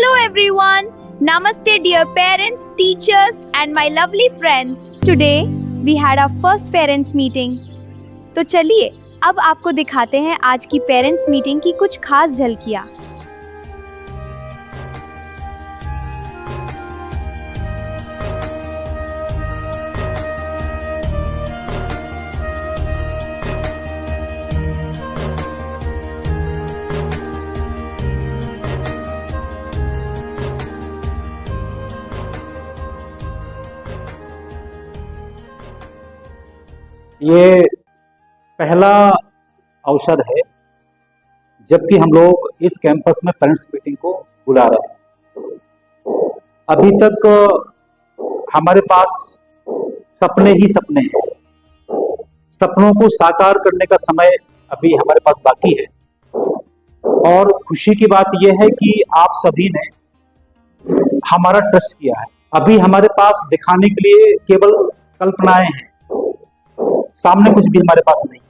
Hello everyone. Namaste dear parents, teachers and my lovely friends. Today we had our first parents meeting. तो चलिए अब आपको दिखाते हैं आज की पेरेंट्स मीटिंग की कुछ खास झलकियां। ये पहला अवसर है जबकि हम लोग इस कैंपस में पेरेंट्स मीटिंग को बुला रहे हैं। अभी तक हमारे पास सपने ही सपने हैं। सपनों को साकार करने का समय अभी हमारे पास बाकी है और खुशी की बात यह है कि आप सभी ने हमारा ट्रस्ट किया है। अभी हमारे पास दिखाने के लिए केवल कल्पनाएं हैं, सामने कुछ भी हमारे पास नहीं।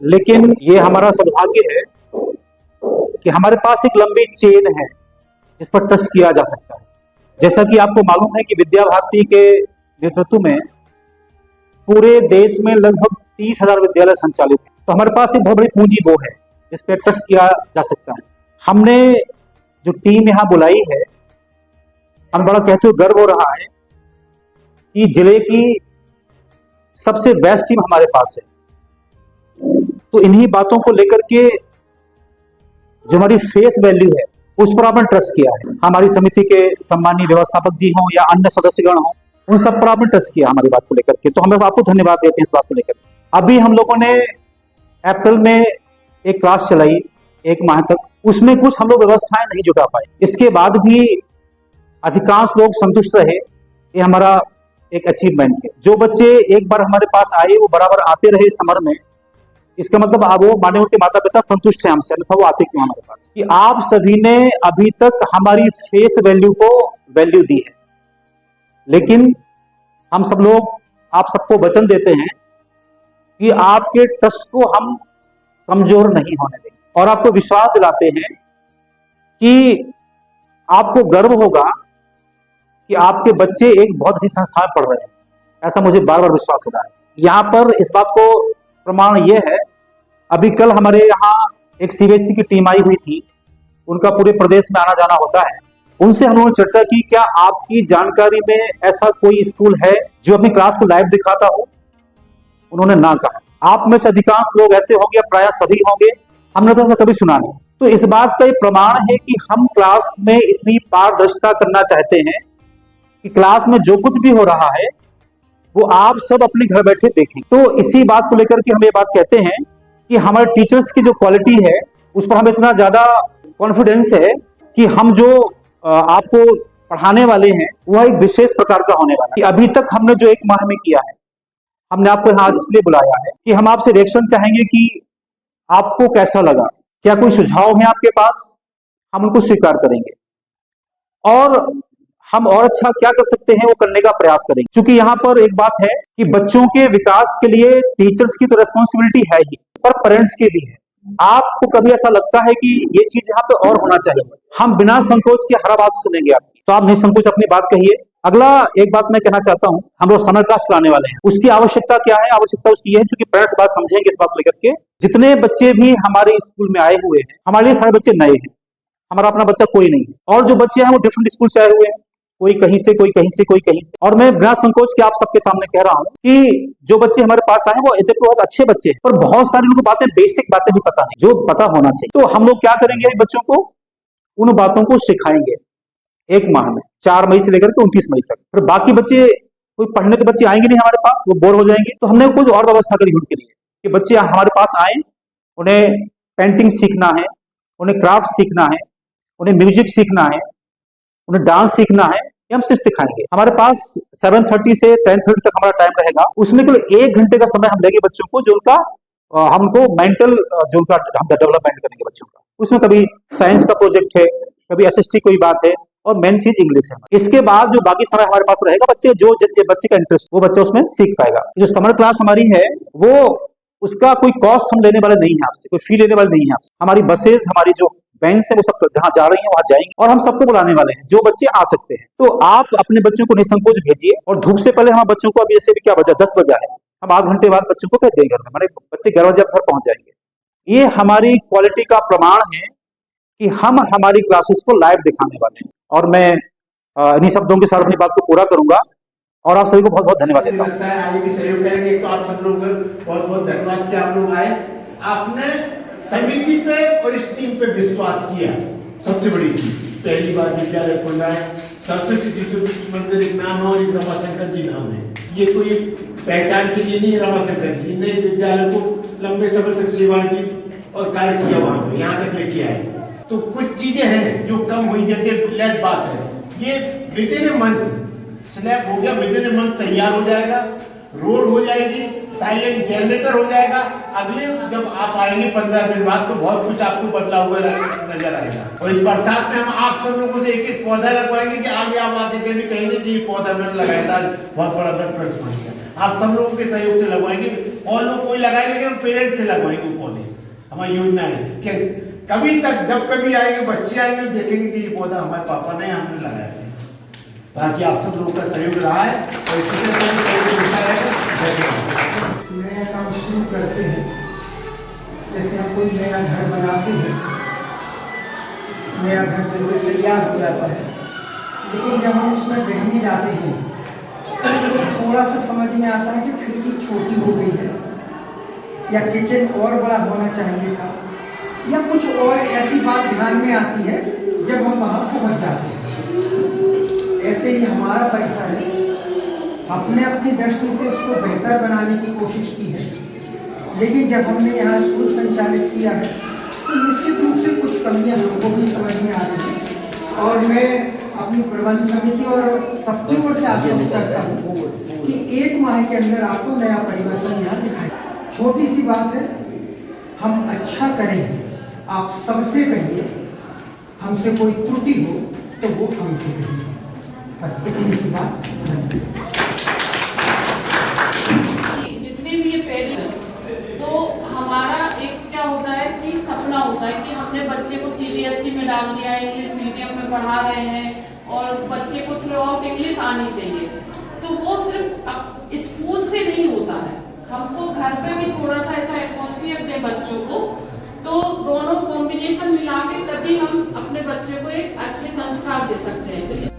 लेकिन ये हमारा सौभाग्य है कि हमारे पास एक लंबी चेन है जिस पर ट्रस्ट किया जा सकता है। जैसा कि आपको मालूम है कि विद्या भारती के नेतृत्व में पूरे देश में लगभग 30,000 विद्यालय संचालित हैं। तो हमारे पास एक बहुत बड़ी पूंजी वो है जिस पर ट्रस्ट किया जा सकता है। हमने जो टीम यहाँ बुलाई है, हम बड़ा कहते हुए गर्व हो रहा है कि जिले की सबसे बेस्ट टीम हमारे पास है। तो इन्हीं बातों को लेकर के जो हमारी फेस वैल्यू है उस पर आपने ट्रस्ट किया है। हमारी समिति के सम्मानीय व्यवस्थापक जी हों या अन्य सदस्यगण हों, उन सब पर आपने ट्रस्ट किया हमारी बात को लेकर के। तो हम लोग आपको धन्यवाद देते हैं इस बात को लेकर। अभी हम लोगों ने अप्रैल में एक क्लास चलाई 1 माह तक, उसमें कुछ हम लोग व्यवस्थाएं नहीं जुटा पाए। इसके बाद भी अधिकांश लोग संतुष्ट रहे। ये हमारा एक अचीवमेंट है। जो बच्चे एक बार हमारे पास आए वो बराबर आते रहे समर में, इसका मतलब अब वो माने उनके माता पिता संतुष्ट हैं हमसे, अन्यथा वो आते क्यों हमारे पास। कि आप सभी ने अभी तक हमारी फेस वैल्यू को वैल्यू दी है, लेकिन हम सब लोग आप सबको वचन देते हैं कि आपके ट्रस्ट को हम कमजोर नहीं होने देंगे और आपको विश्वास दिलाते हैं कि आपको गर्व होगा कि आपके बच्चे एक बहुत अच्छी संस्था में पढ़ रहे हैं। ऐसा मुझे बार बार विश्वास हो रहा है। यहाँ पर इस बात को प्रमाण ये है, अभी कल हमारे यहाँ एक सीबीएसई की टीम आई हुई थी, उनका पूरे प्रदेश में आना जाना होता है। उनसे हम लोगों ने चर्चा की, क्या आपकी जानकारी में ऐसा कोई स्कूल है जो अपनी क्लास को लाइव दिखाता हो? उन्होंने ना कहा। आप में से अधिकांश लोग ऐसे होंगे, प्राय सभी होंगे, हमने तो ऐसा कभी सुना नहीं। तो इस बात का ये प्रमाण है कि हम क्लास में इतनी पारदर्शिता करना चाहते हैं कि क्लास में जो कुछ भी हो रहा है वो आप सब अपने घर बैठे देखें। तो इसी बात को लेकर के हम ये बात कहते हैं कि हमारे टीचर्स की जो क्वालिटी है उस पर हमें इतना ज्यादा कॉन्फिडेंस है कि हम जो आपको पढ़ाने वाले हैं वह एक विशेष प्रकार का होने वाला है। कि अभी तक हमने जो 1 माह में किया है, हमने आपको यहाँ आज इसलिए बुलाया है कि हम आपसे रिएक्शन चाहेंगे कि आपको कैसा लगा, क्या कोई सुझाव है आपके पास, हम उनको स्वीकार करेंगे और हम और अच्छा क्या कर सकते हैं वो करने का प्रयास करेंगे। क्योंकि यहाँ पर एक बात है कि बच्चों के विकास के लिए टीचर्स की तो रिस्पॉन्सिबिलिटी है ही, पर पेरेंट्स की भी है। आपको कभी ऐसा लगता है कि ये चीज यहाँ पे और होना चाहिए, हम बिना संकोच के हर बात सुनेंगे आपकी, तो आप निसंकोच अपनी बात कहिए। अगला एक बात मैं कहना चाहता हूँ, हम लोग समर क्लास चलाने वाले हैं। उसकी आवश्यकता क्या है? आवश्यकता उसकी है क्योंकि पेरेंट्स बात समझेंगे इस बात को लेकर के। जितने बच्चे भी हमारे स्कूल में आए हुए हैं, हमारे लिए सारे बच्चे नए हैं, हमारा अपना बच्चा कोई नहीं है। और जो बच्चे हैं वो डिफरेंट स्कूल से आए हुए हैं, कोई कहीं से, कोई कहीं से, कोई कहीं से। और मैं बिना संकोच के आप सबके सामने कह रहा हूं कि जो बच्चे हमारे पास आए वो यद्यपि बहुत अच्छे बच्चे हैं, पर बहुत सारी उनको बातें, बेसिक बातें भी पता नहीं जो पता होना चाहिए। तो हम लोग क्या करेंगे, बच्चों को उन बातों को सिखाएंगे 1 माह में, 4 मई से लेकर के 29 मई तक। फिर बाकी बच्चे, कोई पढ़ने के बच्चे आएंगे नहीं हमारे पास, वो बोर हो जाएंगे। तो हमने कुछ और व्यवस्था करी उनके लिए कि बच्चे हमारे पास आए, उन्हें पेंटिंग सीखना है, उन्हें क्राफ्ट सीखना है, उन्हें म्यूजिक सीखना है, उन्हें डांस सीखना है, हम सिर्फ सिखाएंगे। हमारे पास 7:30 से 10:30 तक हमारा टाइम रहेगा। उसमें केवल 1 घंटे का समय हम देंगे बच्चों को, जो उनका हमको मेंटल जो उनका हम डेवलपमेंट करेंगे बच्चों का। उसमें कभी साइंस का प्रोजेक्ट है, कभी एसएसटी कोई बात है, और मेन चीज इंग्लिश है। इसके बाद जो बाकी समय हमारे पास रहेगा, बच्चे जो जैसे बच्चे का इंटरेस्ट वो बच्चा उसमें सीख पाएगा। जो समर क्लास हमारी है वो उसका कोई कॉस्ट हम लेने वाले नहीं है आपसे, कोई फी लेने वाले नहीं है आपसे। हमारी बसेस, हमारी जो बैंक से वो सब जहाँ जा रही हैं वहां जाएंगे और हम सबको बुलाने वाले हैं जो बच्चे आ सकते हैं। तो आप अपने बच्चों को निसंकोच भेजिए और धूप से पहले हम बच्चों को, अभी जैसे भी क्या बजा 10 बजा है, हम आध घंटे बाद बच्चों को भेज देंगे घर में, माने बच्चे 11 बजे घर पहुंच जाएंगे। ये हमारी क्वालिटी का प्रमाण है कि हम हमारी क्लासेस को लाइव दिखाने वाले हैं। और मैं इन्हीं शब्दों के साथ अपनी बात को पूरा करूंगा और आप सभी को बहुत बहुत धन्यवाद देता हूँ। आगे भी सहयोग करेंगे। तो आप सब लोग बहुत बहुत धन्यवाद कि आप लोग आए, आपने समिति पे और इस टीम पे विश्वास किया। सबसे बड़ी चीज, पहली बार विद्यालय खोला है, सरस्वती जी मंदिर एक नाम है और एक रमाशंकर जी नाम है। ये कोई पहचान के लिए नहीं है, रमाशंकर जी ने विद्यालय को लंबे समय तक सेवा दी और कार्य किया, वहां पे यहाँ तक लेके आए। तो कुछ चीजें हैं जो कम हुई, जैसे लेट बात है, ये with in a month slab हो गया, विद इन ए मंथ तैयार हो जाएगा, रोड हो जाएगी, साइलेंट जनरेटर हो जाएगा। अगले जब आप आएंगे 15 दिन बाद तो बहुत कुछ आपको बदला हुआ नजर आएगा। और इस बरसात में हम आप सब लोगों से एक एक पौधा लगवाएंगे कि आगे आप आके कभी कहेंगे कि ये पौधा मैंने लगाया था, बहुत बड़ा वृक्ष बन गया। आप सब लोगों के सहयोग से लगवाएंगे, और लोग कोई लगाएंगे लेकिन पेरेंट्स से लगवाएंगे वो पौधे। हमारी योजना है कि कभी तक जब कभी आएंगे, बच्चे आएंगे, देखेंगे कि ये पौधा हमारे पापा ने हमने लगाया था। बाकी आप सब लोगों का सहयोग रहा है और इसी तरह सहयोग मिलता रहेगा। नया काम शुरू करते हैं, जैसे हम कोई नया घर बनाते हैं, नया घर बिल्कुल तैयार हो जाता है, लेकिन जब हम उसमें रहने जाते हैं तो थोड़ा सा समझ में आता है कि खिड़की छोटी हो गई है, या किचन और बड़ा होना चाहिए था, या कुछ और ऐसी बात ध्यान में आती है जब हम वहाँ पहुँच जाते हैं। ऐसे ही हमारा परिसर है, हमने अपनी दृष्टि से उसको बेहतर बनाने की कोशिश की है, लेकिन जब हमने यहाँ स्कूल संचालित किया है तो निश्चित रूप से कुछ कमियाँ हमको भी समझ में आ रही हैं। और मैं अपनी प्रबंध समिति और सबकी ओर से आश्वस्त करता हूँ कि 1 माह के अंदर आपको नया परिवर्तन यहाँ दिखाई। छोटी सी बात है, हम अच्छा करें, आप सबसे कहिए, हमसे कोई त्रुटि हो तो वो हमसे कहिए, बस इतनी सी बात। जितने भी ये पेरेंट्स, तो हमारा एक क्या होता है कि सपना होता है कि हमने बच्चे को सीबीएसई में डाल दिया है, इंग्लिश मीडियम में पढ़ा रहे हैं और बच्चे को थ्रू आउट इंग्लिश आनी चाहिए। तो वो सिर्फ स्कूल से नहीं होता है, हमको घर पे भी थोड़ा सा ऐसा एटमॉस्फेयर दे बच्चों को, तो दोनों कॉम्बिनेशन मिला के तभी हम अपने बच्चे को एक अच्छे संस्कार दे सकते हैं। तो